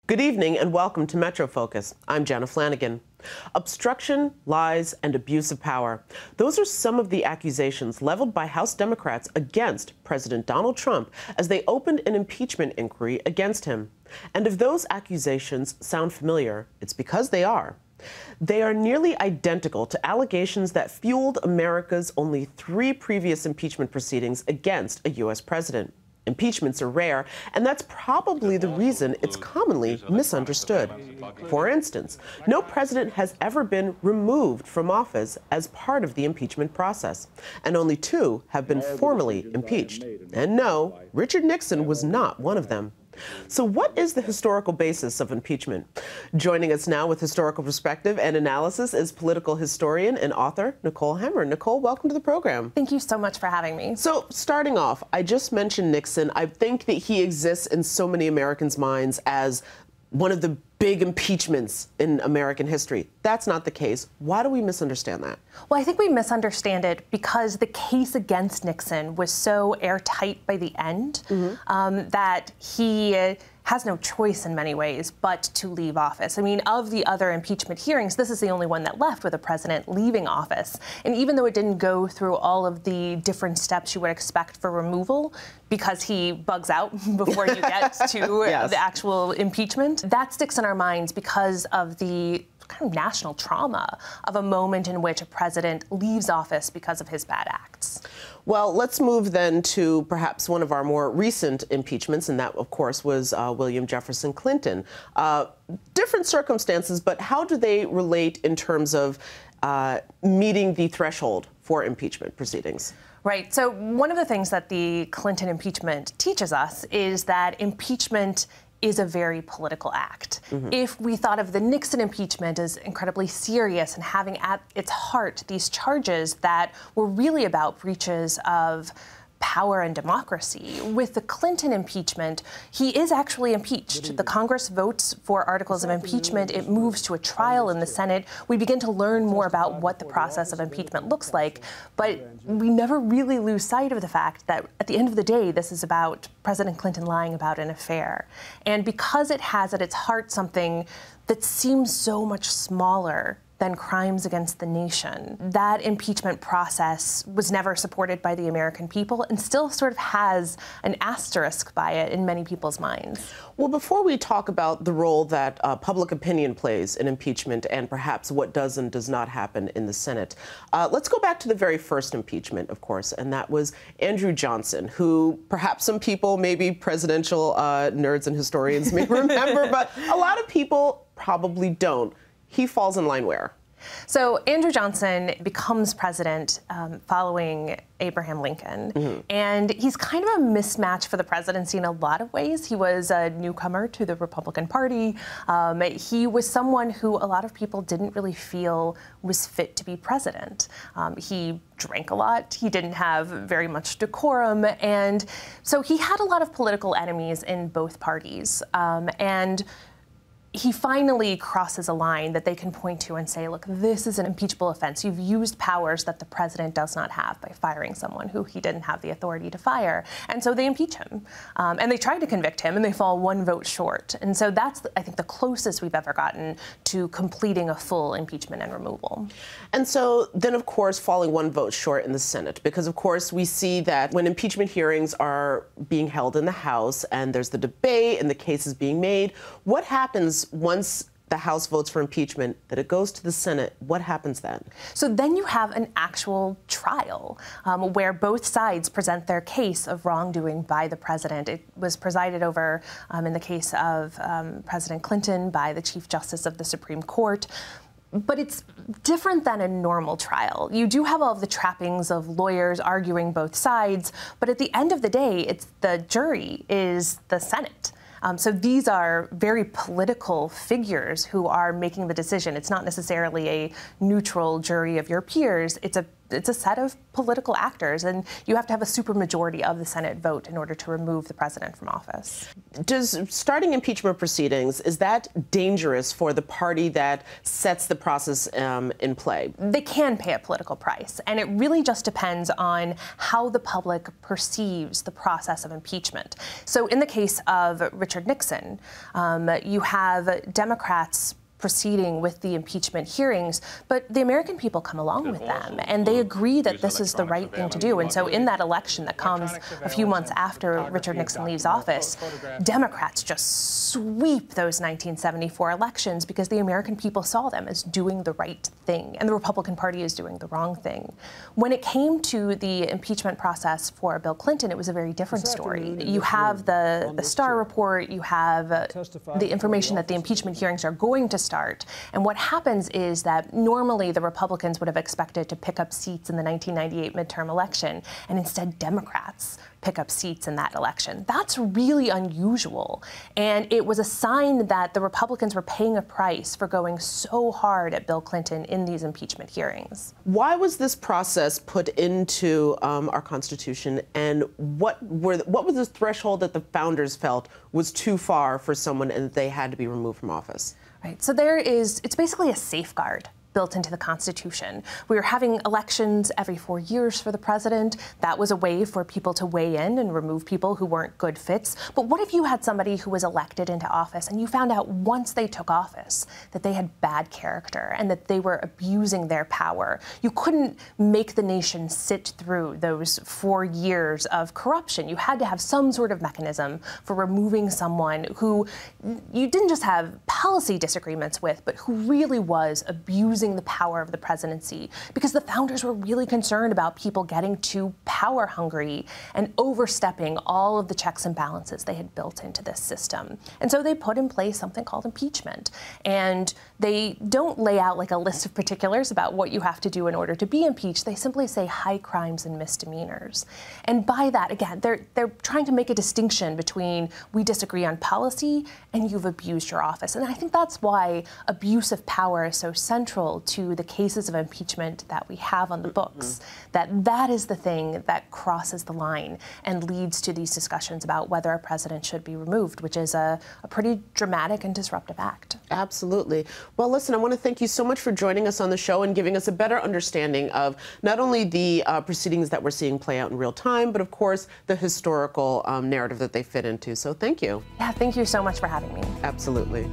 Good evening and welcome to Metro Focus. I'm Jenna Flanagan. Obstruction, lies, and abuse of power. Those are some of the accusations leveled by House Democrats against President Donald Trump as they opened an impeachment inquiry against him. And if those accusations sound familiar, it's because they are. They are nearly identical to allegations that fueled America's only 3 previous impeachment proceedings against a U.S. president. Impeachments are rare, and that's probably the reason it's commonly misunderstood. For instance, no president has ever been removed from office as part of the impeachment process, and only 2 have been formally impeached. And no, Richard Nixon was not one of them. So what is the historical basis of impeachment? Joining us now with historical perspective and analysis is political historian and author Nicole Hemmer. Nicole, welcome to the program. Thank you so much for having me. So starting off, I just mentioned Nixon. I think that he exists in so many Americans' minds as one of the big impeachments in American history. That's not the case. Why do we misunderstand that? Well, I think we misunderstand it because the case against Nixon was so airtight by the end that he has no choice in many ways but to leave office. I mean, of the other impeachment hearings, this is the only one that left with a president leaving office. And even though it didn't go through all of the different steps you would expect for removal, because he bugs out before you get to Yes. the actual impeachment, that sticks in our minds because of the kind of national trauma of a moment in which a president leaves office because of his bad acts. Well, let's move then to perhaps one of our more recent impeachments, and that, of course, was William Jefferson Clinton. Different circumstances, but how do they relate in terms of meeting the threshold for impeachment proceedings? Right. So one of the things that the Clinton impeachment teaches us is that impeachment is a very political act. If we thought of the Nixon impeachment as incredibly serious and having at its heart these charges that were really about breaches of power and democracy, with the Clinton impeachment, he is actually impeached. The Congress votes for articles of impeachment. It moves to a trial in the Senate. We begin to learn more about what the process of impeachment looks like, but we never really lose sight of the fact that at the end of the day, this is about President Clinton lying about an affair. And because it has at its heart something that seems so much smaller than crimes against the nation, that impeachment process was never supported by the American people and still sort of has an asterisk by it in many people's minds. Well, before we talk about the role that public opinion plays in impeachment and perhaps what does and does not happen in the Senate, let's go back to the very first impeachment, of course, and that was Andrew Johnson, who perhaps some people, maybe presidential nerds and historians may remember, but a lot of people probably don't. He falls in line where? So Andrew Johnson becomes president following Abraham Lincoln, and he's kind of a mismatch for the presidency in a lot of ways. He was a newcomer to the Republican Party. He was someone who a lot of people didn't really feel was fit to be president. He drank a lot. He didn't have very much decorum, and so he had a lot of political enemies in both parties. And he finally crosses a line that they can point to and say, look, this is an impeachable offense. You've used powers that the president does not have by firing someone who he didn't have the authority to fire. And so they impeach him. And they try to convict him, and they fall 1 vote short. And so that's, I think, the closest we've ever gotten to completing a full impeachment and removal. And so then, of course, falling 1 vote short in the Senate, because, of course, we see that when impeachment hearings are being held in the House and there's the debate and the case is being made, what happens once the House votes for impeachment, that it goes to the Senate? What happens then? So then you have an actual trial where both sides present their case of wrongdoing by the president. It was presided over in the case of President Clinton by the Chief Justice of the Supreme Court. But it's different than a normal trial. You do have all of the trappings of lawyers arguing both sides, but at the end of the day, it's the jury is the Senate. So these are very political figures who are making the decision. It's not necessarily a neutral jury of your peers. It's a it's a set of political actors, and you have to have a supermajority of the Senate vote in order to remove the president from office. Does starting impeachment proceedings, is that dangerous for the party that sets the process in play? They can pay a political price, and it really just depends on how the public perceives the process of impeachment. So in the case of Richard Nixon, you have Democrats proceeding with the impeachment hearings, but the American people come along with them, and they agree that this is the right thing to do. And so in that election that comes a few months after Richard Nixon leaves office, Democrats just sweep those 1974 elections because the American people saw them as doing the right thing, and the Republican Party is doing the wrong thing. When it came to the impeachment process for Bill Clinton, it was a very different story. You have the Starr report, you have the information that the impeachment hearings are going to start. And what happens is that normally the Republicans would have expected to pick up seats in the 1998 midterm election, and instead Democrats pick up seats in that election. That's really unusual. And it was a sign that the Republicans were paying a price for going so hard at Bill Clinton in these impeachment hearings. Why was this process put into our Constitution, and what was the threshold that the founders felt was too far for someone and that they had to be removed from office? Right. So it's basically a safeguard built into the Constitution. We were having elections every 4 years for the president. That was a way for people to weigh in and remove people who weren't good fits. But what if you had somebody who was elected into office and you found out once they took office that they had bad character and that they were abusing their power? You couldn't make the nation sit through those 4 years of corruption. You had to have some sort of mechanism for removing someone who you didn't just have policy disagreements with, but who really was abusing the power of the presidency, because the founders were really concerned about people getting too power hungry and overstepping all of the checks and balances they had built into this system. And so they put in place something called impeachment. And they don't lay out like a list of particulars about what you have to do in order to be impeached. They simply say high crimes and misdemeanors. And by that, again, they're trying to make a distinction between we disagree on policy and you've abused your office. And I think that's why abuse of power is so central to the cases of impeachment that we have on the books, that is the thing that crosses the line and leads to these discussions about whether a president should be removed, which is a pretty dramatic and disruptive act. Absolutely. Well, listen, I want to thank you so much for joining us on the show and giving us a better understanding of not only the proceedings that we're seeing play out in real time, but of course the historical narrative that they fit into. So thank you. Yeah, thank you so much for having me. Absolutely.